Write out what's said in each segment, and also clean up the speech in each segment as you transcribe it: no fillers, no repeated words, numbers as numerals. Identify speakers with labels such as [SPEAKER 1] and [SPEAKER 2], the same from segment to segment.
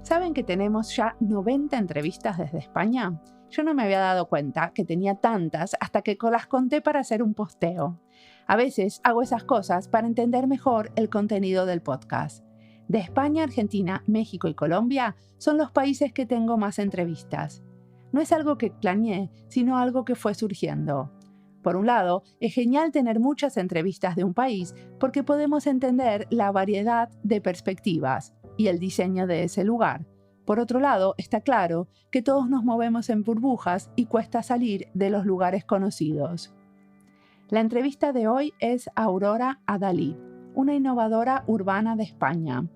[SPEAKER 1] ¿Saben que tenemos ya 90 entrevistas desde España? Yo no me había dado cuenta que tenía tantas hasta que las conté para hacer un posteo. A veces hago esas cosas para entender mejor el contenido del podcast. De España, Argentina, México y Colombia son los países que tengo más entrevistas. No es algo que planeé, sino algo que fue surgiendo. Por un lado, es genial tener muchas entrevistas de un país porque podemos entender la variedad de perspectivas y el diseño de ese lugar. Por otro lado, está claro que todos nos movemos en burbujas y cuesta salir de los lugares conocidos. La entrevista de hoy es Aurora Adalid, una innovadora urbana de España.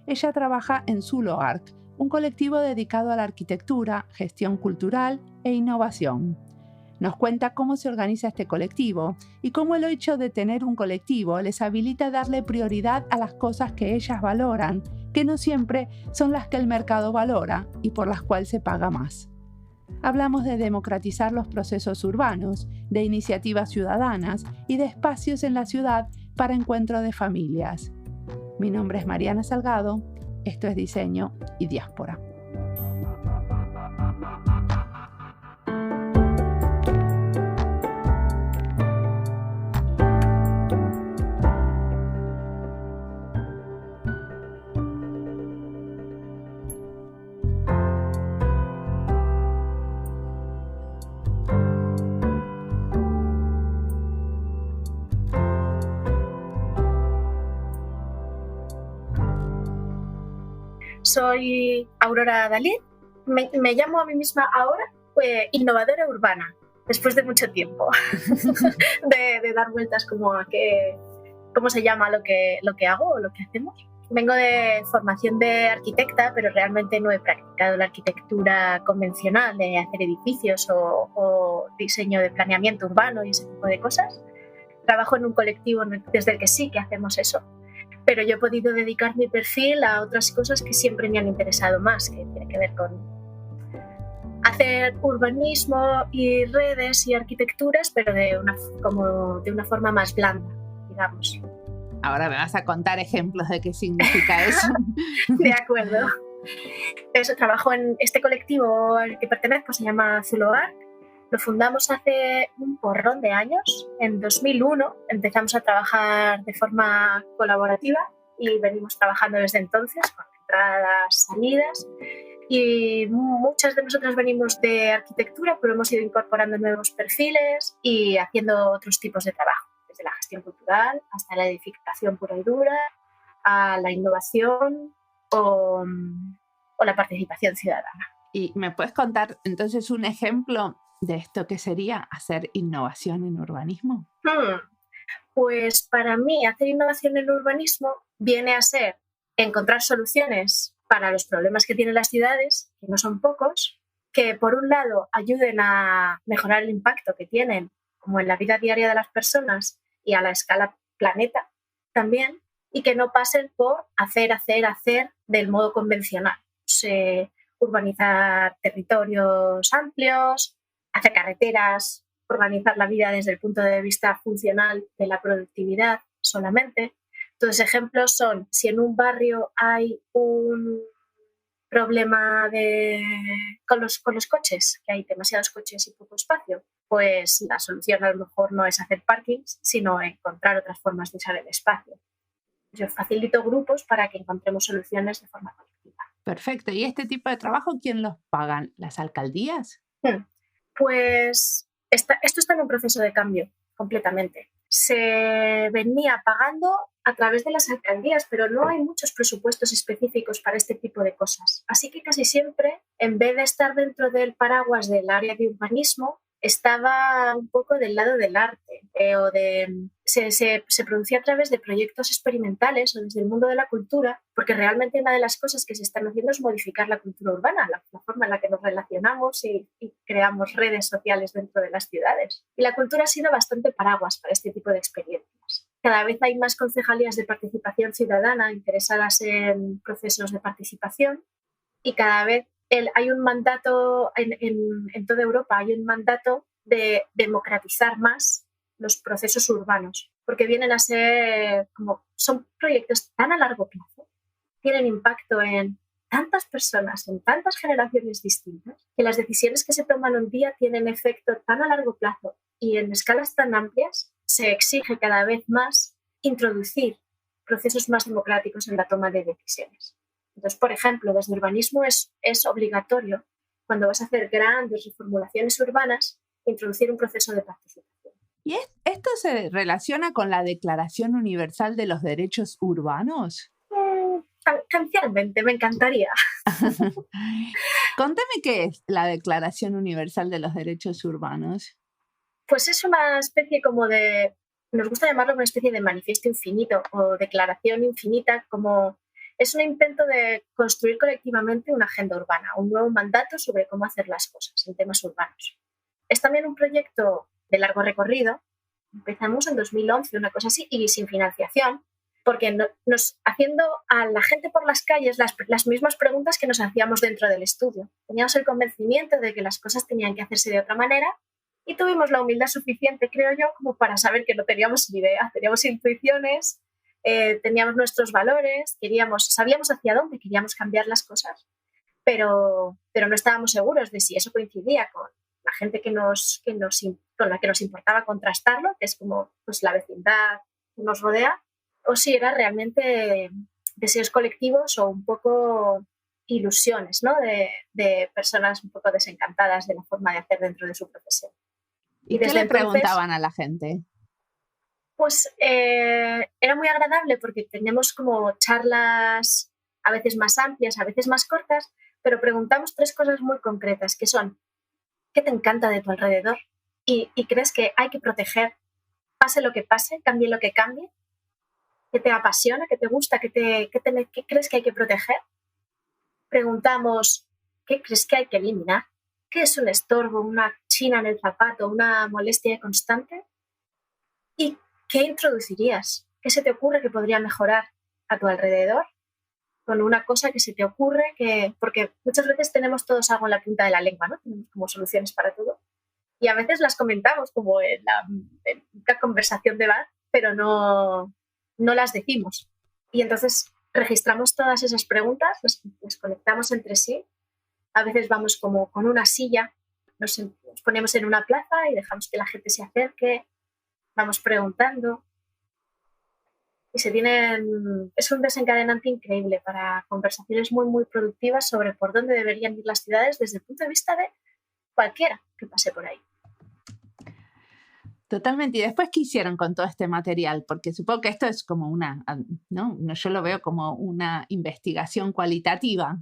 [SPEAKER 1] Ella trabaja en Zuloarc, un colectivo dedicado a la arquitectura, gestión cultural e innovación. Nos cuenta cómo se organiza este colectivo y cómo el hecho de tener un colectivo les habilita a darle prioridad a las cosas que ellas valoran, que no siempre son las que el mercado valora y por las cuales se paga más. Hablamos de democratizar los procesos urbanos, de iniciativas ciudadanas y de espacios en la ciudad para encuentro de familias. Mi nombre es Mariana Salgado, esto es Diseño y Diáspora.
[SPEAKER 2] Soy Aurora Adalid, me llamo a mí misma ahora innovadora urbana, después de mucho tiempo de dar vueltas como a cómo se llama lo que hago o lo que hacemos. Vengo de formación de arquitecta, pero realmente no he practicado la arquitectura convencional de hacer edificios o diseño de planeamiento urbano y ese tipo de cosas. Trabajo en un colectivo desde el que sí que hacemos eso. Pero yo he podido dedicar mi perfil a otras cosas que siempre me han interesado más, que tiene que ver con hacer urbanismo y redes y arquitecturas, pero de una forma más blanda, digamos.
[SPEAKER 1] Ahora me vas a contar ejemplos de qué significa eso.
[SPEAKER 2] De acuerdo. Eso, trabajo en este colectivo al que pertenezco, se llama Zuloarc. Lo fundamos hace un porrón de años, en 2001. Empezamos a trabajar de forma colaborativa y venimos trabajando desde entonces con entradas, salidas. Y muchas de nosotras venimos de arquitectura, pero hemos ido incorporando nuevos perfiles y haciendo otros tipos de trabajo, desde la gestión cultural hasta la edificación pura y dura, a la innovación o la participación ciudadana.
[SPEAKER 1] ¿Y me puedes contar entonces un ejemplo de esto que sería hacer innovación en urbanismo?
[SPEAKER 2] Pues para mí hacer innovación en urbanismo viene a ser encontrar soluciones para los problemas que tienen las ciudades, que no son pocos, que por un lado ayuden a mejorar el impacto que tienen como en la vida diaria de las personas y a la escala planeta también, y que no pasen por hacer del modo convencional. Urbanizar territorios amplios, hacer carreteras, organizar la vida desde el punto de vista funcional de la productividad solamente. Entonces, ejemplos son, si en un barrio hay un problema con los coches, que hay demasiados coches y poco espacio, pues la solución a lo mejor no es hacer parkings, sino encontrar otras formas de usar el espacio. Yo facilito grupos para que encontremos soluciones de forma colectiva.
[SPEAKER 1] Perfecto. ¿Y este tipo de trabajo quién los pagan? ¿Las alcaldías?
[SPEAKER 2] Pues esto está en un proceso de cambio completamente. Se venía pagando a través de las alcaldías, pero no hay muchos presupuestos específicos para este tipo de cosas. Así que casi siempre, en vez de estar dentro del paraguas del área de urbanismo, estaba un poco del lado del arte se producía a través de proyectos experimentales o desde el mundo de la cultura, porque realmente una de las cosas que se están haciendo es modificar la cultura urbana, la forma en la que nos relacionamos y creamos redes sociales dentro de las ciudades. Y la cultura ha sido bastante paraguas para este tipo de experiencias. Cada vez hay más concejalías de participación ciudadana interesadas en procesos de participación y cada vez hay un mandato en toda Europa, hay un mandato de democratizar más los procesos urbanos, porque vienen a ser son proyectos tan a largo plazo, tienen impacto en tantas personas en tantas generaciones distintas que las decisiones que se toman un día tienen efecto tan a largo plazo y en escalas tan amplias, se exige cada vez más introducir procesos más democráticos en la toma de decisiones. Entonces, por ejemplo, desde urbanismo es obligatorio, cuando vas a hacer grandes reformulaciones urbanas, introducir un proceso de participación.
[SPEAKER 1] ¿Y esto se relaciona con la Declaración Universal de los Derechos Urbanos?
[SPEAKER 2] Tangencialmente, me encantaría.
[SPEAKER 1] Contame qué es la Declaración Universal de los Derechos Urbanos.
[SPEAKER 2] Pues es una especie como de, nos gusta llamarlo una especie de manifiesto infinito o declaración infinita, como es un intento de construir colectivamente una agenda urbana, un nuevo mandato sobre cómo hacer las cosas en temas urbanos. Es también un proyecto de largo recorrido. Empezamos en 2011, una cosa así, y sin financiación, porque nos haciendo a la gente por las calles las mismas preguntas que nos hacíamos dentro del estudio. Teníamos el convencimiento de que las cosas tenían que hacerse de otra manera y tuvimos la humildad suficiente, creo yo, como para saber que no teníamos ni idea. Teníamos intuiciones, teníamos nuestros valores, sabíamos hacia dónde queríamos cambiar las cosas, pero no estábamos seguros de si eso coincidía con la gente con la que nos importaba contrastarlo, que es como pues, la vecindad que nos rodea, o si era realmente deseos colectivos o un poco ilusiones, ¿no? de personas un poco desencantadas de la forma de hacer dentro de su profesión.
[SPEAKER 1] ¿Y qué le preguntaban a la gente?
[SPEAKER 2] Pues era muy agradable porque tenemos como charlas a veces más amplias, a veces más cortas, pero preguntamos 3 cosas muy concretas, que son: ¿qué te encanta de tu alrededor? ¿Y crees que hay que proteger, pase lo que pase, cambie lo que cambie? ¿Qué te apasiona, qué te gusta, qué crees que hay que proteger? Preguntamos: ¿qué crees que hay que eliminar? ¿Qué es un estorbo, una china en el zapato, una molestia constante? ¿Y qué introducirías? ¿Qué se te ocurre que podría mejorar a tu alrededor? Con una cosa que se te ocurre, porque muchas veces tenemos todos algo en la punta de la lengua, ¿no? Tenemos como soluciones para todo. Y a veces las comentamos como en una conversación de bar, pero no las decimos. Y entonces registramos todas esas preguntas, las conectamos entre sí. A veces vamos como con una silla, nos ponemos en una plaza y dejamos que la gente se acerque, vamos preguntando. Y es un desencadenante increíble para conversaciones muy, muy productivas sobre por dónde deberían ir las ciudades desde el punto de vista de cualquiera que pase por ahí.
[SPEAKER 1] Totalmente. ¿Y después qué hicieron con todo este material? Porque supongo que esto es como ¿no? Yo lo veo como una investigación cualitativa.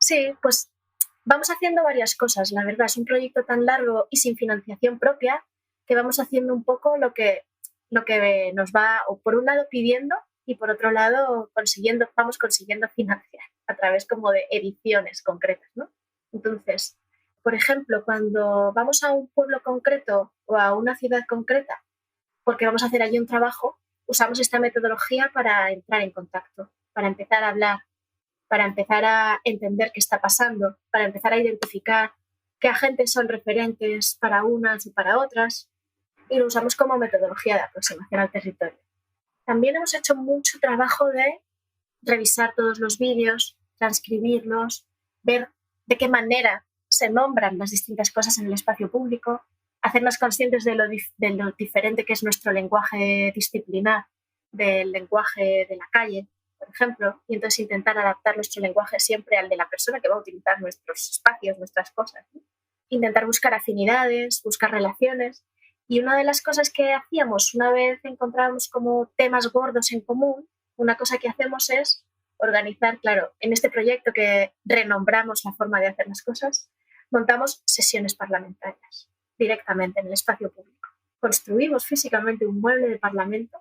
[SPEAKER 2] Sí, pues vamos haciendo varias cosas, la verdad. Es un proyecto tan largo y sin financiación propia que vamos haciendo un poco lo que nos va, o por un lado pidiendo y por otro lado vamos consiguiendo financiar a través como de ediciones concretas, ¿no? Entonces, por ejemplo, cuando vamos a un pueblo concreto o a una ciudad concreta porque vamos a hacer allí un trabajo, usamos esta metodología para entrar en contacto, para empezar a hablar, para empezar a entender qué está pasando, para empezar a identificar qué agentes son referentes para unas y para otras, y lo usamos como metodología de aproximación al territorio. También hemos hecho mucho trabajo de revisar todos los vídeos, transcribirlos, ver de qué manera se nombran las distintas cosas en el espacio público, hacernos conscientes de lo diferente que es nuestro lenguaje disciplinar del lenguaje de la calle, por ejemplo, y entonces intentar adaptar nuestro lenguaje siempre al de la persona que va a utilizar nuestros espacios, nuestras cosas, ¿no? Intentar buscar afinidades, buscar relaciones. Y una de las cosas que hacíamos una vez encontrábamos como temas gordos en común, una cosa que hacemos es organizar, claro, en este proyecto que renombramos la forma de hacer las cosas, montamos sesiones parlamentarias directamente en el espacio público. Construimos físicamente un mueble de parlamento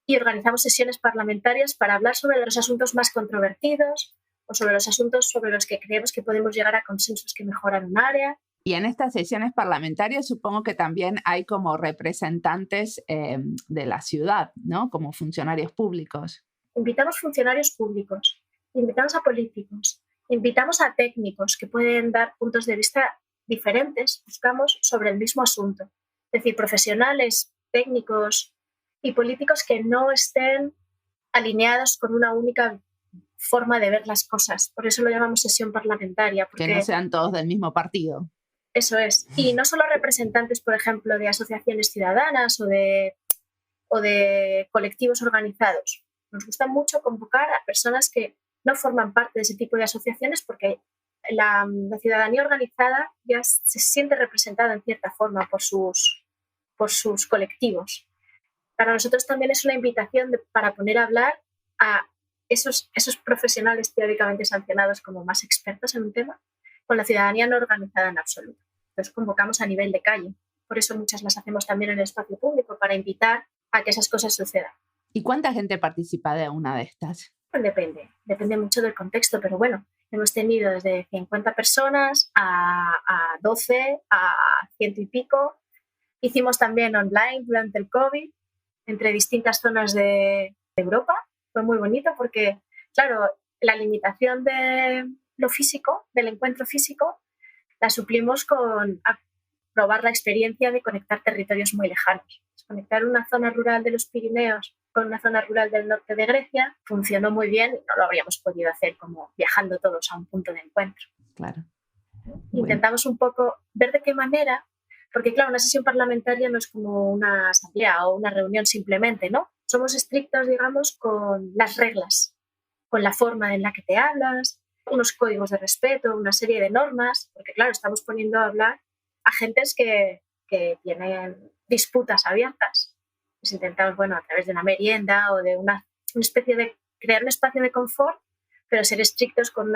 [SPEAKER 2] y organizamos sesiones parlamentarias para hablar sobre los asuntos más controvertidos o sobre los asuntos sobre los que creemos que podemos llegar a consensos que mejoran un área.
[SPEAKER 1] Y en estas sesiones parlamentarias supongo que también hay como representantes de la ciudad, ¿no? Como funcionarios públicos.
[SPEAKER 2] Invitamos funcionarios públicos, invitamos a políticos, invitamos a técnicos que pueden dar puntos de vista diferentes, buscamos sobre el mismo asunto. Es decir, profesionales, técnicos y políticos que no estén alineados con una única forma de ver las cosas. Por eso lo llamamos sesión parlamentaria. Porque
[SPEAKER 1] que no sean todos del mismo partido.
[SPEAKER 2] Eso es. Y no solo representantes, por ejemplo, de asociaciones ciudadanas o de colectivos organizados. Nos gusta mucho convocar a personas que no forman parte de ese tipo de asociaciones porque la ciudadanía organizada ya se siente representada en cierta forma por sus colectivos. Para nosotros también es una invitación para poner a hablar a esos profesionales teóricamente sancionados como más expertos en un tema, con la ciudadanía no organizada en absoluto. Entonces convocamos a nivel de calle. Por eso muchas las hacemos también en el espacio público, para invitar a que esas cosas sucedan.
[SPEAKER 1] ¿Y cuánta gente participa de una de estas?
[SPEAKER 2] Pues depende mucho del contexto, pero bueno, hemos tenido desde 50 personas a 12, a 100 y pico. Hicimos también online durante el COVID, entre distintas zonas de Europa. Fue muy bonito porque, claro, la limitación de lo físico, del encuentro físico, la suplimos con probar la experiencia de conectar territorios muy lejanos. Conectar una zona rural de los Pirineos con una zona rural del norte de Grecia funcionó muy bien y no lo habríamos podido hacer como viajando todos a un punto de encuentro.
[SPEAKER 1] Claro.
[SPEAKER 2] Intentamos un poco ver de qué manera, porque claro, una sesión parlamentaria no es como una asamblea o una reunión simplemente, ¿no? Somos estrictos, digamos, con las reglas, con la forma en la que te hablas, unos códigos de respeto, una serie de normas, porque claro, estamos poniendo a hablar a gentes que tienen disputas abiertas. Pues intentamos, bueno, a través de una merienda o de una especie de crear un espacio de confort, pero ser estrictos con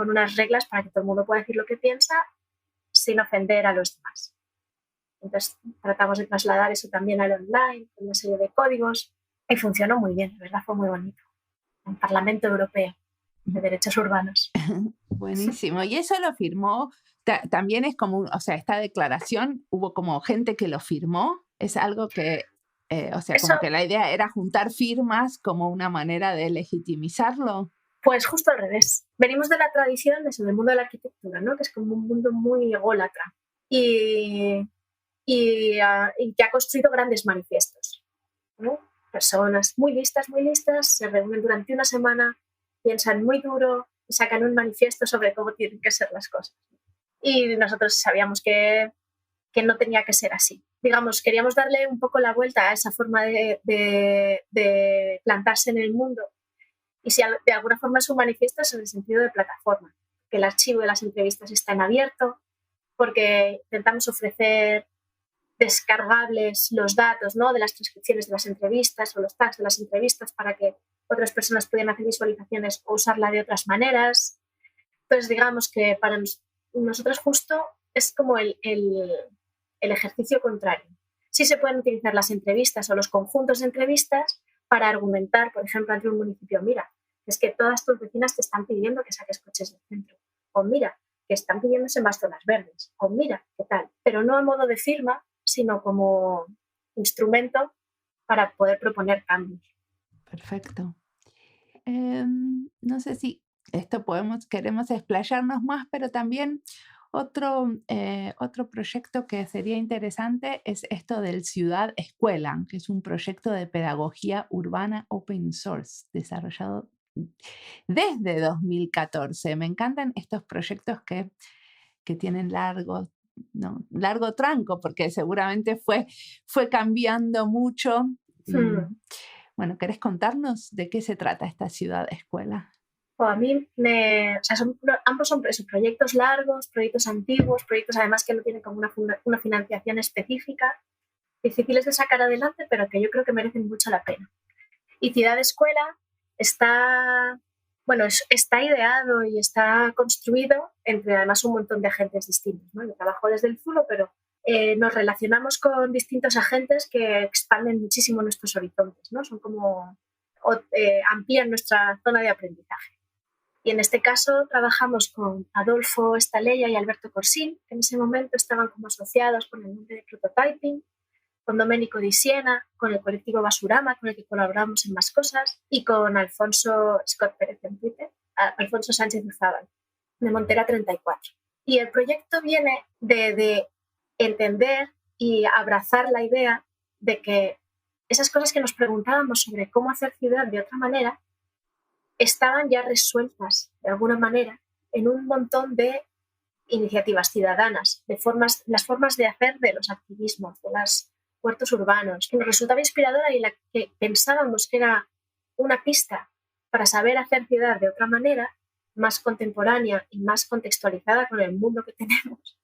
[SPEAKER 2] unas reglas para que todo el mundo pueda decir lo que piensa sin ofender a los demás. Entonces tratamos de trasladar eso también al online, con una serie de códigos, y funcionó muy bien, la verdad fue muy bonito. Un Parlamento Europeo de Derechos Urbanos.
[SPEAKER 1] Buenísimo. Y eso lo firmó, también es como, o sea, esta declaración, hubo como gente que lo firmó, es algo que, como que la idea era juntar firmas como una manera de legitimizarlo.
[SPEAKER 2] Pues justo al revés. Venimos de la tradición del mundo de la arquitectura, ¿no? Que es como un mundo muy ególatra y que ha construido grandes manifiestos, ¿no? Personas muy listas, se reúnen durante una semana, piensan muy duro y sacan un manifiesto sobre cómo tienen que ser las cosas. Y nosotros sabíamos que no tenía que ser así. Digamos, queríamos darle un poco la vuelta a esa forma de plantarse en el mundo. Y si de alguna forma es un manifiesto, es en el sentido de plataforma, que el archivo de las entrevistas está en abierto, porque intentamos ofrecer descargables los datos, ¿no?, de las transcripciones de las entrevistas o los tags de las entrevistas para que otras personas pudieran hacer visualizaciones o usarla de otras maneras. Entonces, digamos que para nosotros justo es como el ejercicio contrario. Sí se pueden utilizar las entrevistas o los conjuntos de entrevistas para argumentar, por ejemplo, ante un municipio, mira, es que todas tus vecinas te están pidiendo que saques coches del centro, o mira, que están pidiéndose más zonas verdes, o mira, qué tal, pero no a modo de firma, sino como instrumento para poder proponer cambios.
[SPEAKER 1] Perfecto. No sé si esto queremos explayarnos más, pero también otro proyecto que sería interesante es esto del Ciudad Escuela, que es un proyecto de pedagogía urbana open source desarrollado desde 2014. Me encantan estos proyectos que tienen largo tranco, porque seguramente fue cambiando mucho. Bueno, ¿querés contarnos de qué se trata esta Ciudad Escuela?
[SPEAKER 2] A mí ambos son proyectos largos, proyectos antiguos, proyectos además que no tienen como una financiación específica, difíciles de sacar adelante, pero que yo creo que merecen mucho la pena. Y Ciudad Escuela está ideado y está construido entre además un montón de agentes distintos, ¿no? Yo trabajo desde el Zulo, pero nos relacionamos con distintos agentes que expanden muchísimo nuestros horizontes, ¿no? Son como amplían nuestra zona de aprendizaje. Y en este caso trabajamos con Adolfo Estaleya y Alberto Corsín, que en ese momento estaban como asociados con el nombre de Prototyping, con Domenico Di Siena, con el colectivo Basurama, con el que colaboramos en más cosas, y con Alfonso Scott Pérez en Twitter, Alfonso Sánchez Uzábal, de Montera 34. Y el proyecto viene de entender y abrazar la idea de que esas cosas que nos preguntábamos sobre cómo hacer ciudad de otra manera, estaban ya resueltas de alguna manera en un montón de iniciativas ciudadanas, las formas de hacer de los activismos, de los huertos urbanos, que nos resultaba inspiradora y la que pensábamos que era una pista para saber hacer ciudad de otra manera, más contemporánea y más contextualizada con el mundo que tenemos,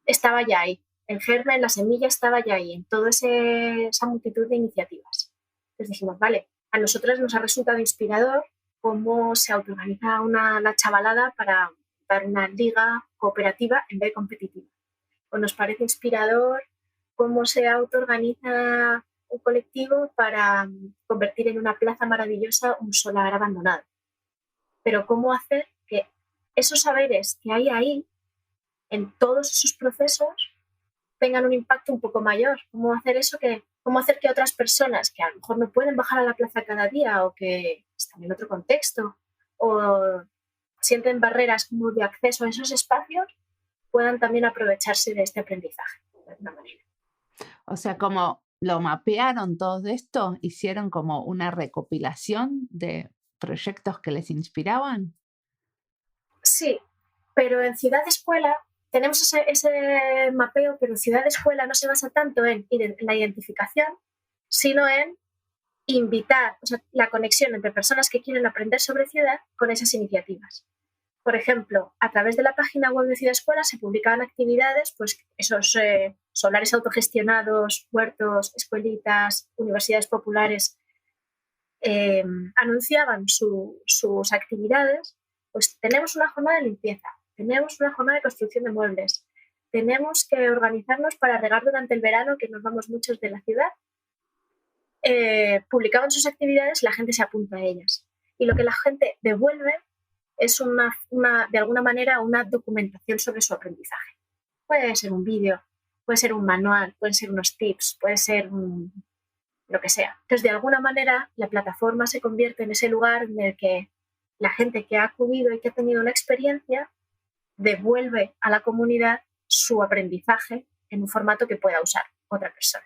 [SPEAKER 2] estaba ya ahí. El germen, la semilla estaba ya ahí, en toda esa multitud de iniciativas. Entonces dijimos, vale, a nosotros nos ha resultado inspirador cómo se autoorganiza la chavalada para dar una liga cooperativa en vez de competitiva. O nos parece inspirador cómo se autoorganiza un colectivo para convertir en una plaza maravillosa un solar abandonado. Pero cómo hacer que esos saberes que hay ahí, en todos esos procesos, tengan un impacto un poco mayor. Cómo hacer que otras personas que a lo mejor no pueden bajar a la plaza cada día o que están en otro contexto o sienten barreras como de acceso a esos espacios, puedan también aprovecharse de este aprendizaje de alguna manera.
[SPEAKER 1] O sea, como lo mapearon todo esto, hicieron como una recopilación de proyectos que les inspiraban.
[SPEAKER 2] Sí, pero en Ciudad Escuela tenemos ese mapeo, pero Ciudad Escuela no se basa tanto en la identificación, sino en invitar, o sea, la conexión entre personas que quieren aprender sobre ciudad con esas iniciativas. Por ejemplo, a través de la página web de Ciudad Escuela se publicaban actividades, pues esos solares autogestionados, huertos, escuelitas, universidades populares, anunciaban sus actividades. Pues tenemos una jornada de limpieza, tenemos una jornada de construcción de muebles, tenemos que organizarnos para regar durante el verano, que nos vamos muchos de la ciudad. Publicaban sus actividades, la gente se apunta a ellas. Y lo que la gente devuelve es de alguna manera una documentación sobre su aprendizaje. Puede ser un vídeo, puede ser un manual, pueden ser unos tips, puede ser lo que sea. Entonces, de alguna manera, la plataforma se convierte en ese lugar en el que la gente que ha acudido y que ha tenido una experiencia devuelve a la comunidad su aprendizaje en un formato que pueda usar otra persona.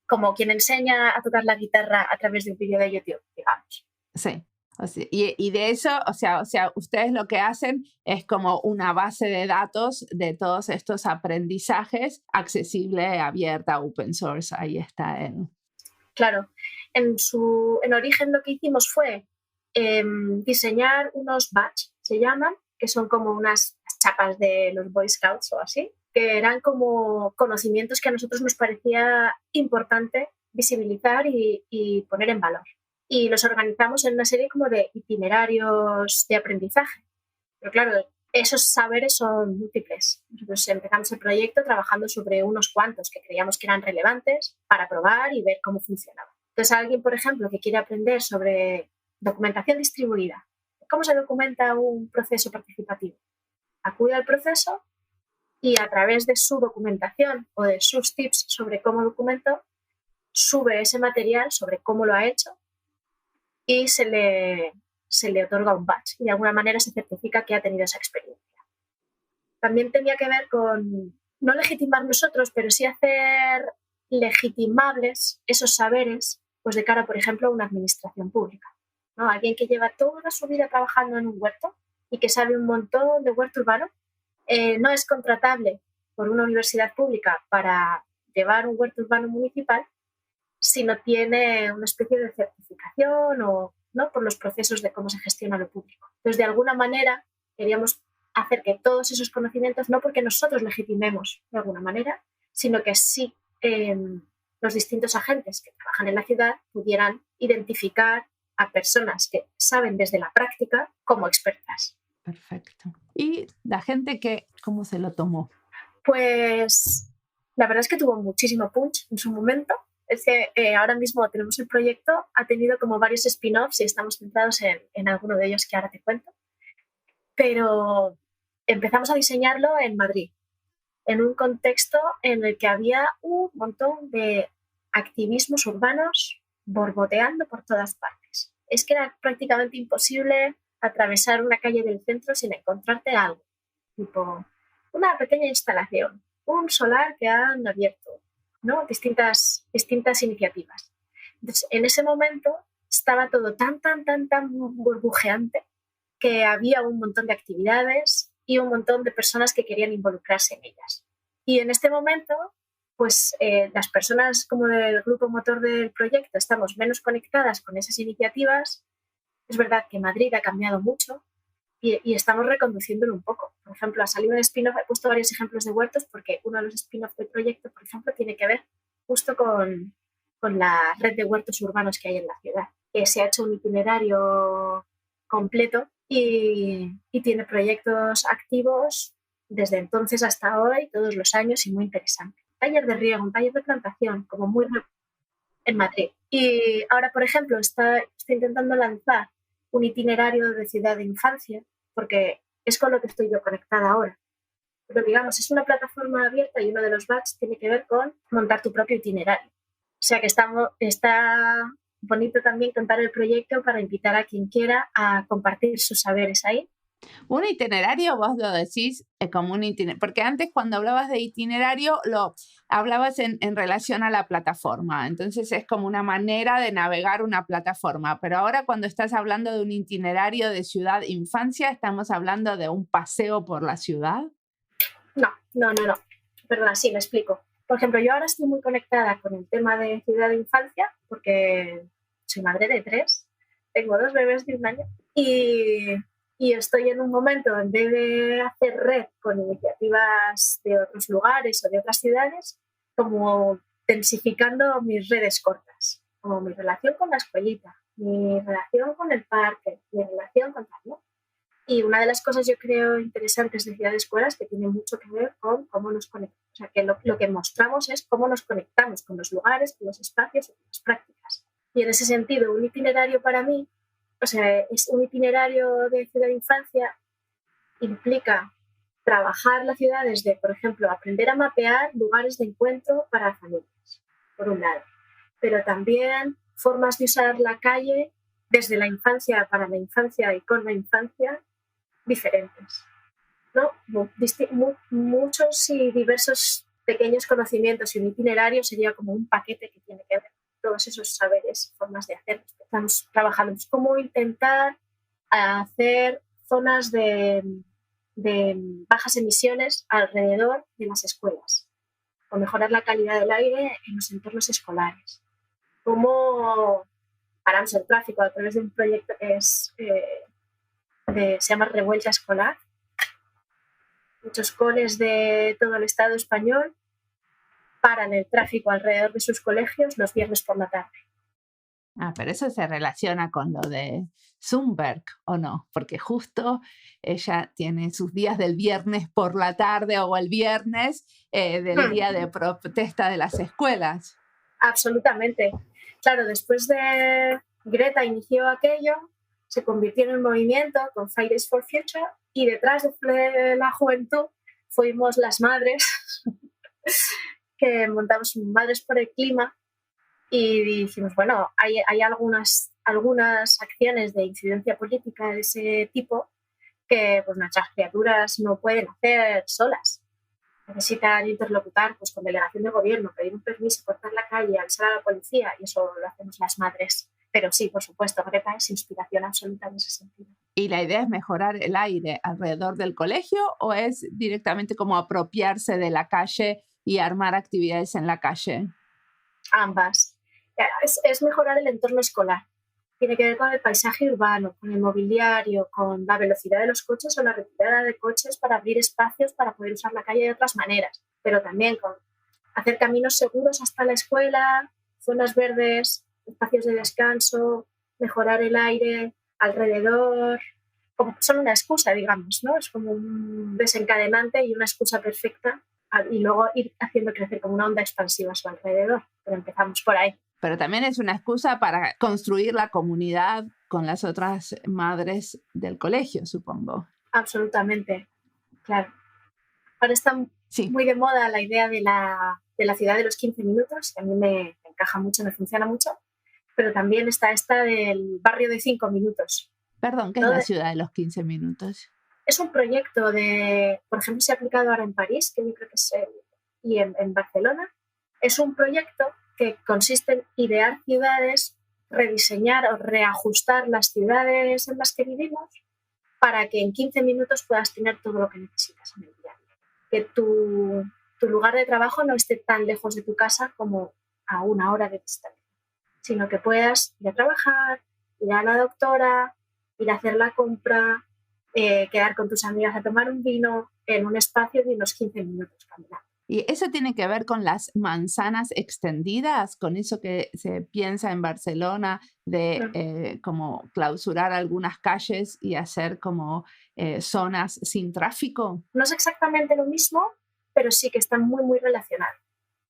[SPEAKER 2] Como quien enseña a tocar la guitarra a través de un vídeo de YouTube, digamos.
[SPEAKER 1] Sí. O sea, y de eso, o sea, ustedes lo que hacen es como una base de datos de todos estos aprendizajes accesible, abierta, open source. Ahí está él.
[SPEAKER 2] Claro. En origen lo que hicimos fue diseñar unos badges, se llaman, que son como unas chapas de los Boy Scouts o así, que eran como conocimientos que a nosotros nos parecía importante visibilizar y poner en valor. Y los organizamos en una serie como de itinerarios de aprendizaje. Pero claro, esos saberes son múltiples. Nosotros empezamos el proyecto trabajando sobre unos cuantos que creíamos que eran relevantes para probar y ver cómo funcionaba. Entonces, alguien, por ejemplo, que quiere aprender sobre documentación distribuida, cómo se documenta un proceso participativo, acude al proceso y a través de su documentación o de sus tips sobre cómo documentó, sube ese material sobre cómo lo ha hecho y se le otorga un badge y de alguna manera se certifica que ha tenido esa experiencia. También tenía que ver con no legitimar nosotros, pero sí hacer legitimables esos saberes, pues de cara, por ejemplo, a una administración pública, ¿no? Alguien que lleva toda su vida trabajando en un huerto y que sabe un montón de huerto urbano, no es contratable por una universidad pública para llevar un huerto urbano municipal si no tiene una especie de certificación o ¿no? por los procesos de cómo se gestiona lo público. Entonces, de alguna manera, queríamos hacer que todos esos conocimientos, no porque nosotros legitimemos de alguna manera, sino que sí los distintos agentes que trabajan en la ciudad pudieran identificar a personas que saben desde la práctica como expertas.
[SPEAKER 1] Perfecto. ¿Y la gente cómo se lo tomó?
[SPEAKER 2] Pues la verdad es que tuvo muchísimo punch en su momento. Es que ahora mismo tenemos el proyecto, ha tenido como varios spin-offs y estamos centrados en alguno de ellos que ahora te cuento. Pero empezamos a diseñarlo en Madrid, en un contexto en el que había un montón de activismos urbanos borboteando por todas partes. Es que era prácticamente imposible atravesar una calle del centro sin encontrarte algo, tipo una pequeña instalación, un solar que han abierto, ¿no? distintas iniciativas. Entonces, en ese momento estaba todo tan burbujeante que había un montón de actividades y un montón de personas que querían involucrarse en ellas. Y en este momento, pues las personas como del grupo motor del proyecto estamos menos conectadas con esas iniciativas. Es verdad que Madrid ha cambiado mucho y estamos reconduciéndolo un poco. Por ejemplo, ha salido un spin-off, he puesto varios ejemplos de huertos porque uno de los spin-off del proyecto, por ejemplo, tiene que ver justo con la red de huertos urbanos que hay en la ciudad. Se ha hecho un itinerario completo y tiene proyectos activos desde entonces hasta hoy, todos los años, y muy interesante. Un taller de riego, un taller de plantación, como muy en Madrid. Y ahora, por ejemplo, está intentando lanzar un itinerario de ciudad de infancia, porque es con lo que estoy yo conectada ahora. Pero digamos, es una plataforma abierta y uno de los badges tiene que ver con montar tu propio itinerario. O sea que está bonito también contar el proyecto para invitar a quien quiera a compartir sus saberes ahí.
[SPEAKER 1] Un itinerario, vos lo decís como un itinerario, porque antes cuando hablabas de itinerario lo hablabas en relación a la plataforma, entonces es como una manera de navegar una plataforma, pero ahora cuando estás hablando de un itinerario de ciudad-infancia, ¿estamos hablando de un paseo por la ciudad?
[SPEAKER 2] No. Perdona, sí, me explico. Por ejemplo, yo ahora estoy muy conectada con el tema de ciudad de infancia porque soy madre de 3, tengo 2 bebés de 1 año y estoy en un momento en vez de hacer red con iniciativas de otros lugares o de otras ciudades, como densificando mis redes cortas, como mi relación con la escuelita, mi relación con el parque, mi relación con tal, ¿no? Y una de las cosas yo creo interesantes de Ciudad de Escuelas que tiene mucho que ver con cómo nos conectamos. O sea, que lo que mostramos es cómo nos conectamos con los lugares, con los espacios y con las prácticas. Y en ese sentido, un itinerario para mí, o sea, es un itinerario de ciudad de infancia, implica trabajar la ciudad desde, por ejemplo, aprender a mapear lugares de encuentro para familias, por un lado. Pero también formas de usar la calle desde la infancia para la infancia y con la infancia diferentes, ¿no? Muchos y diversos pequeños conocimientos y un itinerario sería como un paquete que tiene que ver todos esos saberes, formas de hacer. Estamos trabajando en cómo intentar hacer zonas de bajas emisiones alrededor de las escuelas o mejorar la calidad del aire en los entornos escolares. Cómo paramos el tráfico a través de un proyecto que se llama Revuelta Escolar. Muchos coles de todo el Estado español paran el tráfico alrededor de sus colegios los viernes por la tarde.
[SPEAKER 1] Pero eso se relaciona con lo de Thunberg, ¿o no? Porque justo ella tiene sus días del viernes por la tarde o el viernes del día de protesta de las escuelas.
[SPEAKER 2] Absolutamente. Claro, después de Greta inició aquello, se convirtió en un movimiento con Fridays for Future y detrás de la juventud fuimos las madres que montamos Madres por el Clima y dijimos, bueno, hay algunas acciones de incidencia política de ese tipo que pues, nuestras criaturas no pueden hacer solas. Necesitan interlocutar pues, con delegación de gobierno, pedir un permiso, cortar la calle, avisar a la policía y eso lo hacemos las madres. Pero sí, por supuesto, Greta es inspiración absoluta en ese sentido.
[SPEAKER 1] ¿Y la idea es mejorar el aire alrededor del colegio o es directamente como apropiarse de la calle y armar actividades en la calle?
[SPEAKER 2] Ambas. Es mejorar el entorno escolar. Tiene que ver con el paisaje urbano, con el mobiliario, con la velocidad de los coches o la retirada de coches para abrir espacios para poder usar la calle de otras maneras, pero también con hacer caminos seguros hasta la escuela, zonas verdes, espacios de descanso, mejorar el aire alrededor, como son una excusa, digamos, ¿no? Es como un desencadenante y una excusa perfecta y luego ir haciendo crecer como una onda expansiva a su alrededor, pero empezamos por ahí.
[SPEAKER 1] Pero también es una excusa para construir la comunidad con las otras madres del colegio, supongo.
[SPEAKER 2] Absolutamente, claro. Ahora está muy de moda la idea de la ciudad de los 15 minutos, que a mí me encaja mucho, me funciona mucho, pero también está esta del barrio de 5 minutos.
[SPEAKER 1] Perdón, ¿qué es la ciudad de los 15 minutos?
[SPEAKER 2] Es un proyecto por ejemplo, se ha aplicado ahora en París, que yo creo que es, y en Barcelona. Es un proyecto que consiste en idear ciudades rediseñar o reajustar las ciudades en las que vivimos para que en 15 minutos puedas tener todo lo que necesitas en el día. Que tu lugar de trabajo no esté tan lejos de tu casa como a 1 hora de distancia, sino que puedas ir a trabajar, ir a la doctora, ir a hacer la compra, quedar con tus amigas a tomar un vino en un espacio de unos 15 minutos caminando.
[SPEAKER 1] ¿Y eso tiene que ver con las manzanas extendidas? ¿Con eso que se piensa en Barcelona de como clausurar algunas calles y hacer como zonas sin tráfico?
[SPEAKER 2] No es exactamente lo mismo, pero sí que están muy, muy relacionados.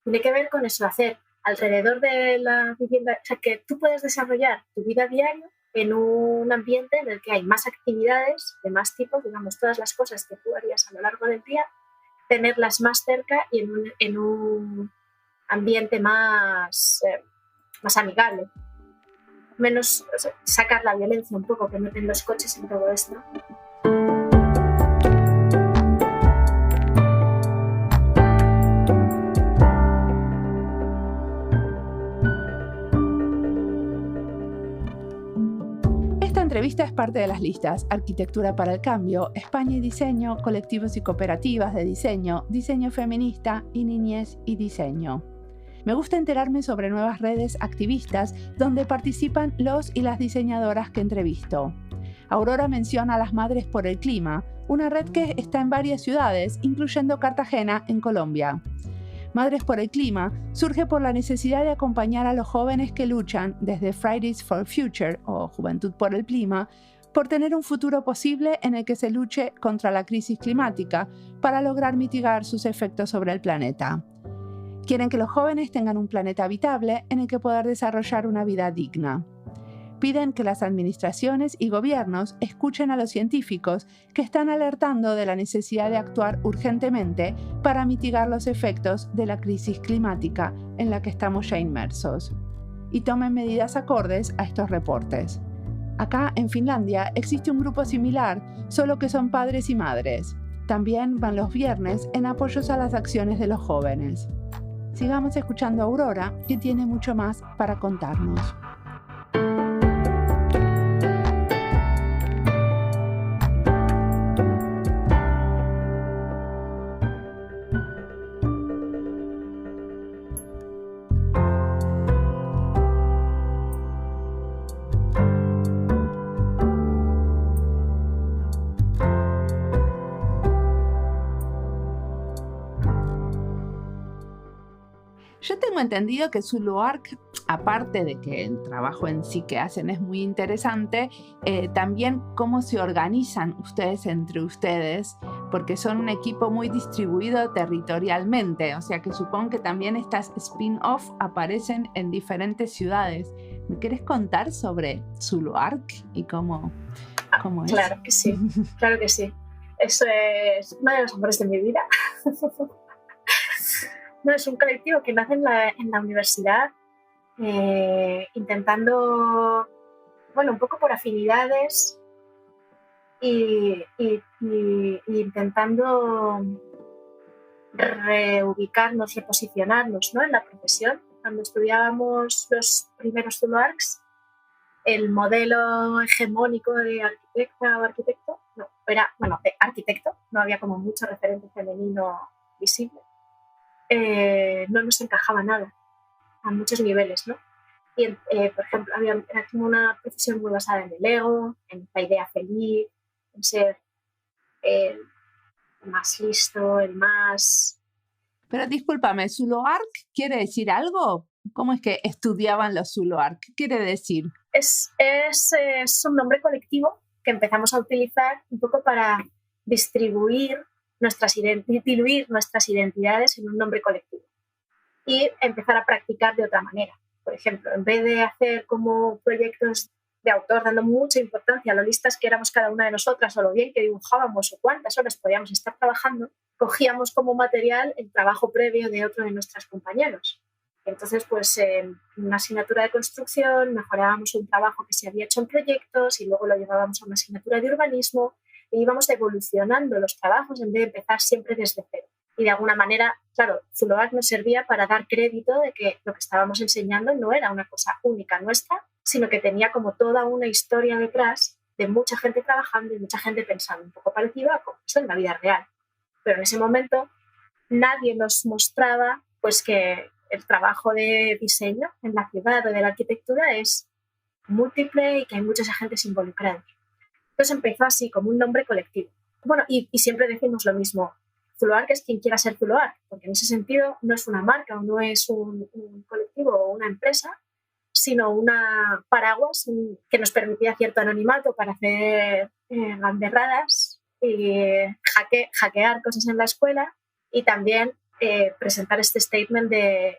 [SPEAKER 2] Tiene que ver con eso, hacer alrededor de la vivienda, o sea, que tú puedes desarrollar tu vida diaria en un ambiente en el que hay más actividades de más tipos, digamos, todas las cosas que tú harías a lo largo del día, tenerlas más cerca y en un ambiente más amigable. Menos, o sea, sacar la violencia un poco que meten los coches en todo esto.
[SPEAKER 1] Esta entrevista es parte de las listas Arquitectura para el Cambio, España y Diseño, Colectivos y Cooperativas de Diseño, Diseño Feminista y Niñez y Diseño. Me gusta enterarme sobre nuevas redes activistas donde participan los y las diseñadoras que entrevisto. Aurora menciona a las Madres por el Clima, una red que está en varias ciudades, incluyendo Cartagena, en Colombia. Madres por el Clima surge por la necesidad de acompañar a los jóvenes que luchan desde Fridays for Future o Juventud por el Clima por tener un futuro posible en el que se luche contra la crisis climática para lograr mitigar sus efectos sobre el planeta. Quieren que los jóvenes tengan un planeta habitable en el que poder desarrollar una vida digna. Piden que las administraciones y gobiernos escuchen a los científicos que están alertando de la necesidad de actuar urgentemente para mitigar los efectos de la crisis climática en la que estamos ya inmersos, y tomen medidas acordes a estos reportes. Acá, en Finlandia, existe un grupo similar, solo que son padres y madres. También van los viernes en apoyos a las acciones de los jóvenes. Sigamos escuchando a Aurora, que tiene mucho más para contarnos. Yo tengo entendido que Zuluark, aparte de que el trabajo en sí que hacen es muy interesante, también cómo se organizan ustedes entre ustedes, porque son un equipo muy distribuido territorialmente, o sea que supongo que también estas spin-off aparecen en diferentes ciudades. ¿Me querés contar sobre Zuluark y cómo es?
[SPEAKER 2] Claro que sí, claro que sí. Eso es uno de los amores de mi vida. No, es un colectivo que nace en la universidad intentando, bueno, un poco por afinidades y intentando reubicarnos, reposicionarnos, ¿no?, en la profesión. Cuando estudiábamos los primeros Zuluarks, el modelo hegemónico de arquitecta o arquitecto, no, era, bueno, de arquitecto, no había como mucho referente femenino visible. No nos encajaba nada a muchos niveles, ¿no? Y, por ejemplo, era como una profesión muy basada en el ego, en la idea feliz, en ser el más listo, el más...
[SPEAKER 1] Pero discúlpame, ¿Zuluark quiere decir algo? ¿Cómo es que estudiaban los Zuluark? ¿Qué quiere decir?
[SPEAKER 2] Es un nombre colectivo que empezamos a utilizar un poco para diluir nuestras identidades en un nombre colectivo y empezar a practicar de otra manera. Por ejemplo, en vez de hacer como proyectos de autor dando mucha importancia a lo listas que éramos cada una de nosotras o lo bien que dibujábamos o cuántas horas podíamos estar trabajando, cogíamos como material el trabajo previo de otro de nuestros compañeros. Entonces, pues en una asignatura de construcción mejorábamos un trabajo que se había hecho en proyectos y luego lo llevábamos a una asignatura de urbanismo e íbamos evolucionando los trabajos en vez de empezar siempre desde cero. Y de alguna manera, claro, Zuluark nos servía para dar crédito de que lo que estábamos enseñando no era una cosa única nuestra, sino que tenía como toda una historia detrás de mucha gente trabajando y mucha gente pensando, un poco parecido a como es en la vida real. Pero en ese momento nadie nos mostraba pues que el trabajo de diseño en la ciudad o de la arquitectura es múltiple y que hay muchos agentes involucrados. Entonces empezó así, como un nombre colectivo. Bueno, y siempre decimos lo mismo, Zuloark es quien quiera ser Zuloark, porque en ese sentido no es una marca o no es un colectivo o una empresa, sino una paraguas que nos permitía cierto anonimato para hacer gamberradas y hackear cosas en la escuela y también presentar este statement de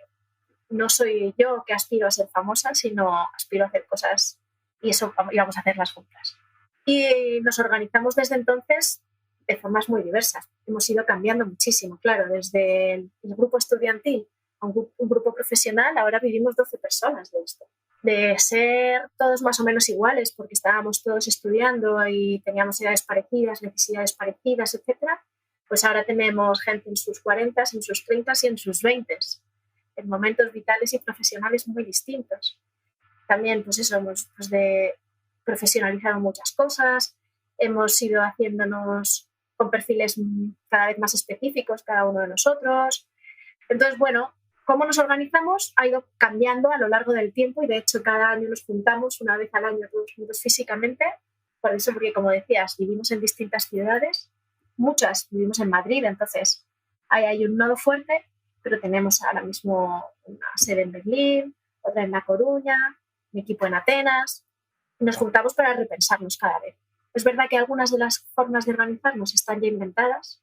[SPEAKER 2] no soy yo que aspiro a ser famosa, sino aspiro a hacer cosas y eso íbamos a hacerlas juntas. Y nos organizamos desde entonces de formas muy diversas. Hemos ido cambiando muchísimo, claro, desde el grupo estudiantil a un grupo profesional, ahora vivimos 12 personas de esto. De ser todos más o menos iguales, porque estábamos todos estudiando y teníamos edades parecidas, necesidades parecidas, etc., pues ahora tenemos gente en sus 40, en sus 30 y en sus 20, en momentos vitales y profesionales muy distintos. También, pues eso, hemos profesionalizado muchas cosas, hemos ido haciéndonos con perfiles cada vez más específicos cada uno de nosotros. Entonces, bueno, cómo nos organizamos ha ido cambiando a lo largo del tiempo y de hecho cada año nos juntamos una vez al año todos juntos físicamente. Por eso, porque como decías, vivimos en distintas ciudades, muchas vivimos en Madrid, entonces ahí hay un nodo fuerte, pero tenemos ahora mismo una sede en Berlín, otra en La Coruña, mi equipo en Atenas. Nos juntamos para repensarnos cada vez. Es verdad que algunas de las formas de organizarnos están ya inventadas,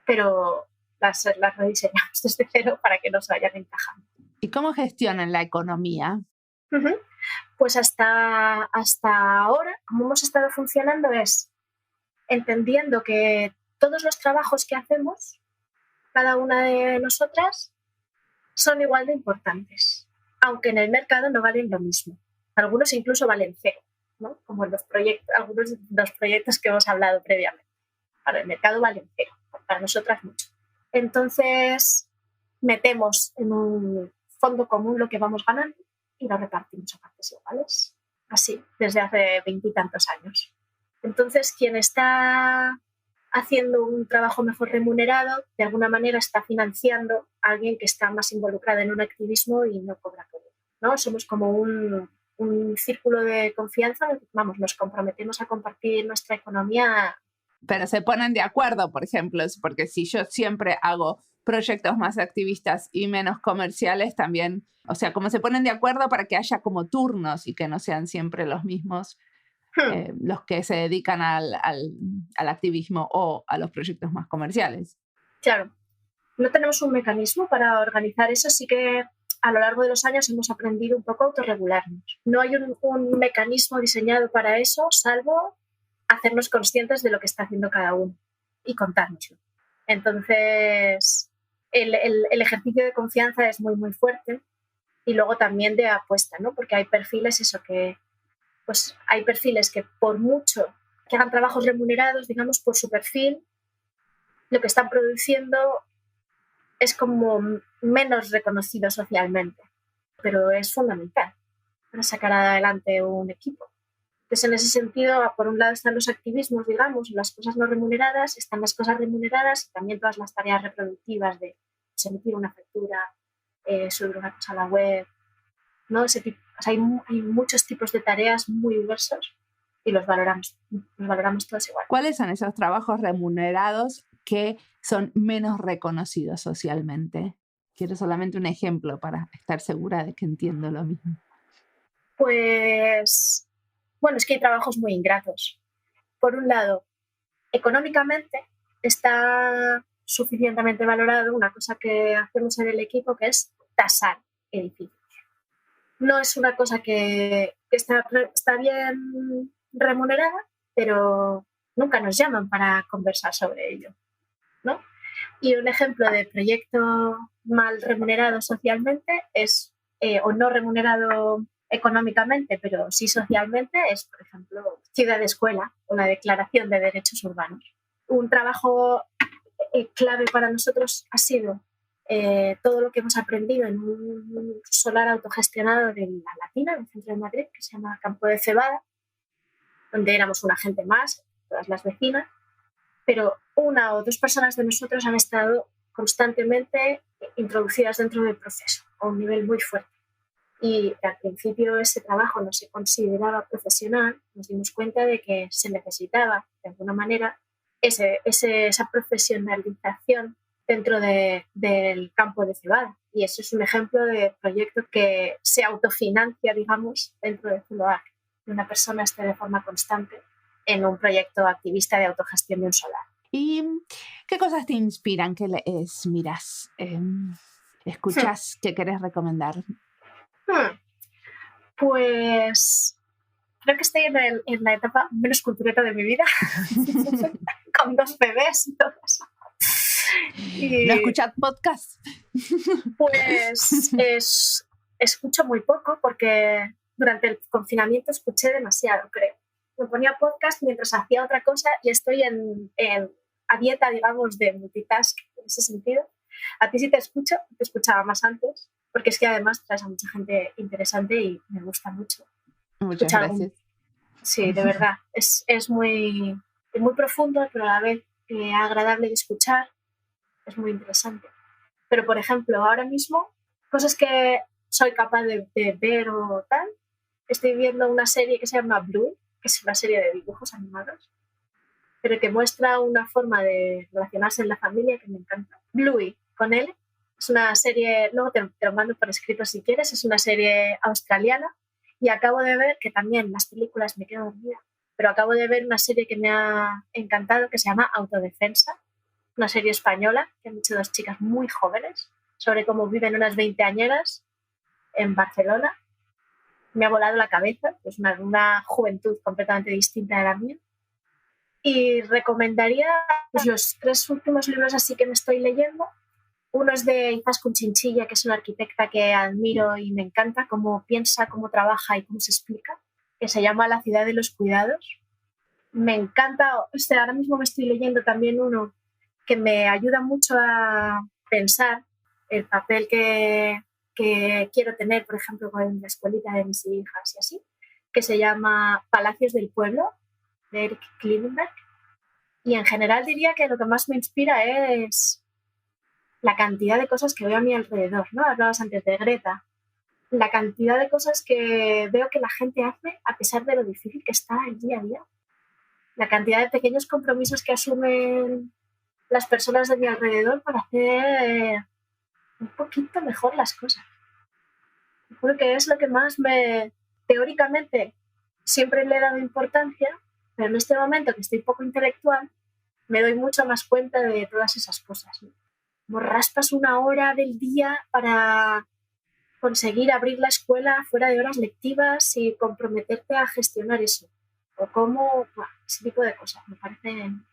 [SPEAKER 2] pero las rediseñamos desde cero para que nos vayan encajando.
[SPEAKER 1] ¿Y cómo gestionan la economía?
[SPEAKER 2] Uh-huh. Pues hasta ahora, como hemos estado funcionando es entendiendo que todos los trabajos que hacemos, cada una de nosotras, son igual de importantes, aunque en el mercado no valen lo mismo. Algunos incluso valen cero, ¿no? Como en algunos de los proyectos que hemos hablado previamente. Para el mercado valen cero, para nosotras mucho. Entonces, metemos en un fondo común lo que vamos ganando y lo repartimos a partes iguales. Así, desde hace 20 y tantos años. Entonces, quien está haciendo un trabajo mejor remunerado, de alguna manera está financiando a alguien que está más involucrado en un activismo y no cobra por ello, ¿no? Somos como un círculo de confianza, vamos, nos comprometemos a compartir nuestra economía.
[SPEAKER 1] Pero se ponen de acuerdo, por ejemplo, porque si yo siempre hago proyectos más activistas y menos comerciales también, o sea, como se ponen de acuerdo para que haya como turnos y que no sean siempre los mismos los que se dedican al activismo o a los proyectos más comerciales.
[SPEAKER 2] Claro, no tenemos un mecanismo para organizar eso, sí que a lo largo de los años hemos aprendido un poco a autorregularnos. No hay un mecanismo diseñado para eso, salvo hacernos conscientes de lo que está haciendo cada uno y contárnoslo. Entonces, el ejercicio de confianza es muy, muy fuerte y luego también de apuesta, ¿no? Porque hay perfiles, pues hay perfiles que por mucho que hagan trabajos remunerados, digamos, por su perfil, lo que están produciendo es como menos reconocido socialmente, pero es fundamental para sacar adelante un equipo. Entonces, en ese sentido, por un lado están los activismos, digamos, las cosas no remuneradas, están las cosas remuneradas y también todas las tareas reproductivas de emitir una factura, subir una cosa a la web, ¿no? Ese tipo, o sea, hay muchos tipos de tareas muy diversos y los valoramos todos igual.
[SPEAKER 1] ¿Cuáles son esos trabajos remunerados que son menos reconocidos socialmente? Quiero solamente un ejemplo para estar segura de que entiendo lo mismo.
[SPEAKER 2] Pues, bueno, es que hay trabajos muy ingratos. Por un lado, económicamente está suficientemente valorado una cosa que hacemos en el equipo, que es tasar edificios. No es una cosa que está bien remunerada, pero nunca nos llaman para conversar sobre ello, ¿no? Y un ejemplo de proyecto mal remunerado socialmente es, o no remunerado económicamente, pero sí socialmente, es, por ejemplo, Ciudad Escuela, una declaración de derechos urbanos. Un trabajo clave para nosotros ha sido todo lo que hemos aprendido en un solar autogestionado de La Latina, en el centro de Madrid, que se llama Campo de Cebada, donde éramos una gente más, todas las vecinas, pero 1 o 2 personas de nosotros han estado constantemente introducidas dentro del proceso a un nivel muy fuerte. Y al principio ese trabajo no se consideraba profesional, nos dimos cuenta de que se necesitaba, de alguna manera, esa profesionalización dentro del campo de cebada. Y eso es un ejemplo de proyecto que se autofinancia, digamos, dentro de Zuloac. Una persona esté de forma constante en un proyecto activista de autogestión de un solar.
[SPEAKER 1] ¿Y qué cosas te inspiran? ¿Qué lees, miras, escuchas, qué querés recomendar?
[SPEAKER 2] Pues creo que estoy en la etapa menos cultureta de mi vida, con 2 bebés y todo eso.
[SPEAKER 1] ¿No escuchas podcast?
[SPEAKER 2] Pues escucho muy poco porque durante el confinamiento escuché demasiado, creo. Me ponía podcast mientras hacía otra cosa y estoy a dieta, digamos, de multitask en ese sentido. A ti sí te escucho, te escuchaba más antes, porque es que además traes a mucha gente interesante y me gusta mucho.
[SPEAKER 1] Muchas gracias.
[SPEAKER 2] Sí, de verdad. Es muy profundo, pero a la vez agradable de escuchar. Es muy interesante. Pero, por ejemplo, ahora mismo, cosas que soy capaz de ver o tal, estoy viendo una serie que se llama Blue, que es una serie de dibujos animados, pero que muestra una forma de relacionarse en la familia que me encanta. Bluey, con él. Es una serie, luego te lo mando por escrito si quieres, es una serie australiana y acabo de ver, que también las películas me quedo dormida, pero acabo de ver una serie que me ha encantado que se llama Autodefensa, una serie española que han hecho 2 chicas muy jóvenes sobre cómo viven unas 20añeras en Barcelona. Me ha volado la cabeza, pues una juventud completamente distinta de la mía. Y recomendaría pues, los 3 últimos libros así que me estoy leyendo. Uno es de Izaskun Chinchilla, que es una arquitecta que admiro y me encanta cómo piensa, cómo trabaja y cómo se explica, que se llama La ciudad de los cuidados. Me encanta, ahora mismo me estoy leyendo también uno que me ayuda mucho a pensar el papel que quiero tener, por ejemplo, con la escuelita de mis hijas y así, que se llama Palacios del Pueblo, de Eric Klinenberg. Y en general diría que lo que más me inspira es la cantidad de cosas que veo a mi alrededor, ¿no? Hablabas antes de Greta. La cantidad de cosas que veo que la gente hace a pesar de lo difícil que está el día a día. La cantidad de pequeños compromisos que asumen las personas de mi alrededor para hacer un poquito mejor las cosas. Creo que es lo que más teóricamente, siempre le he dado importancia, pero en este momento que estoy poco intelectual, me doy mucho más cuenta de todas esas cosas, ¿no? Como raspas 1 hora del día para conseguir abrir la escuela fuera de horas lectivas y comprometerte a gestionar eso. O cómo, ese tipo de cosas, me parecen.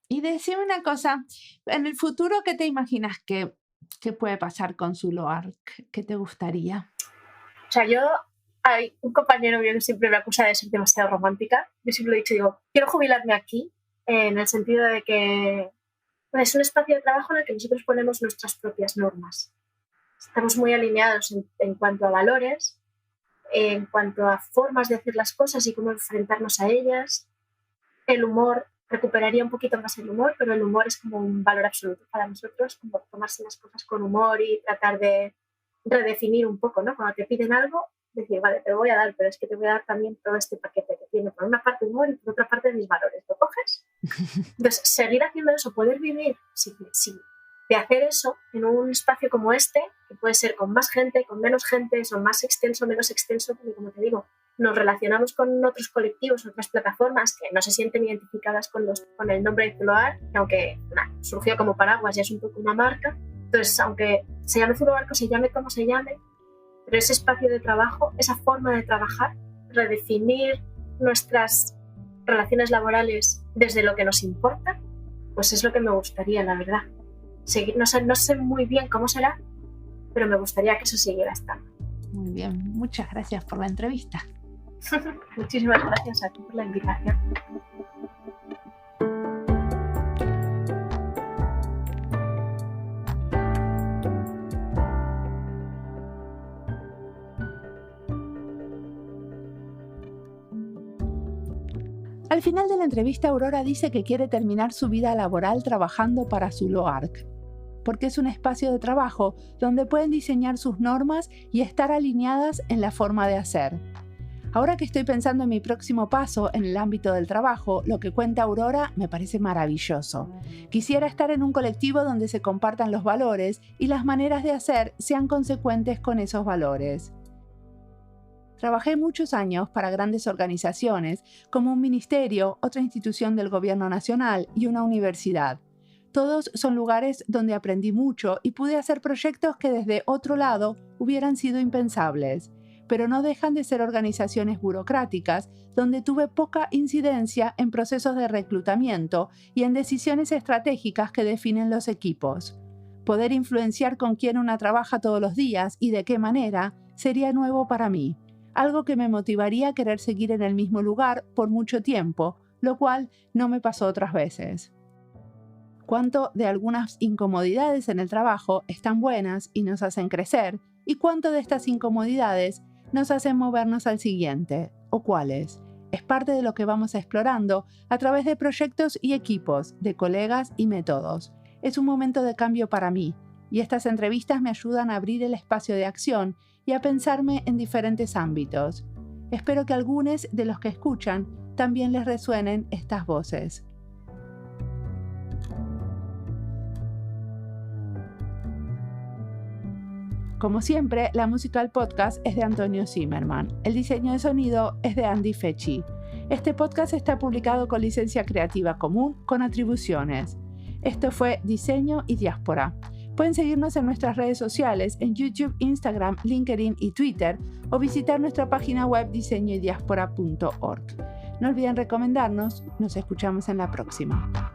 [SPEAKER 1] Y decime una cosa, en el futuro, ¿qué te imaginas que puede pasar con Zuloac? ¿Qué te gustaría?
[SPEAKER 2] O sea, hay un compañero mío que siempre me acusa de ser demasiado romántica. Yo siempre he dicho, digo, quiero jubilarme aquí, en el sentido de que es un espacio de trabajo en el que nosotros ponemos nuestras propias normas. Estamos muy alineados en cuanto a valores, en cuanto a formas de hacer las cosas y cómo enfrentarnos a ellas. El humor, recuperaría un poquito más el humor, pero el humor es como un valor absoluto para nosotros, como tomarse las cosas con humor y tratar de redefinir un poco, ¿no? Cuando te piden algo, decir, vale, te lo voy a dar, pero es que te voy a dar también todo este paquete que tiene por una parte humor y por otra parte mis valores. ¿Lo coges? Entonces, seguir haciendo eso, poder vivir de hacer eso en un espacio como este, que puede ser con más gente, con menos gente, o más extenso, menos extenso, porque como te digo, nos relacionamos con otros colectivos, otras plataformas que no se sienten identificadas con el nombre de Zuloac, aunque surgió como paraguas, ya es un poco una marca. Entonces, aunque se llame Zuloac o se llame como se llame, pero ese espacio de trabajo, esa forma de trabajar, redefinir nuestras relaciones laborales desde lo que nos importa, pues es lo que me gustaría, la verdad. No sé muy bien cómo será, pero me gustaría que eso siguiera estando.
[SPEAKER 1] Muy bien, muchas gracias por la entrevista.
[SPEAKER 2] Muchísimas gracias a ti por la invitación.
[SPEAKER 1] Al final de la entrevista, Aurora dice que quiere terminar su vida laboral trabajando para Zuluark, porque es un espacio de trabajo donde pueden diseñar sus normas y estar alineadas en la forma de hacer. Ahora que estoy pensando en mi próximo paso en el ámbito del trabajo, lo que cuenta Aurora me parece maravilloso. Quisiera estar en un colectivo donde se compartan los valores y las maneras de hacer sean consecuentes con esos valores. Trabajé muchos años para grandes organizaciones como un ministerio, otra institución del gobierno nacional y una universidad. Todos son lugares donde aprendí mucho y pude hacer proyectos que desde otro lado hubieran sido impensables, pero no dejan de ser organizaciones burocráticas donde tuve poca incidencia en procesos de reclutamiento y en decisiones estratégicas que definen los equipos. Poder influenciar con quién una trabaja todos los días y de qué manera sería nuevo para mí, algo que me motivaría a querer seguir en el mismo lugar por mucho tiempo, lo cual no me pasó otras veces. Cuánto de algunas incomodidades en el trabajo están buenas y nos hacen crecer, y cuánto de estas incomodidades nos hacen movernos al siguiente, o cuáles. Es parte de lo que vamos explorando a través de proyectos y equipos, de colegas y métodos. Es un momento de cambio para mí, y estas entrevistas me ayudan a abrir el espacio de acción y a pensarme en diferentes ámbitos. Espero que a algunos de los que escuchan también les resuenen estas voces. Como siempre, la música del podcast es de Antonio Zimmerman. El diseño de sonido es de Andy Fechi. Este podcast está publicado con licencia creativa común con atribuciones. Esto fue Diseño y Diáspora. Pueden seguirnos en nuestras redes sociales en YouTube, Instagram, LinkedIn y Twitter o visitar nuestra página web diseñoydiaspora.org. No olviden recomendarnos. Nos escuchamos en la próxima.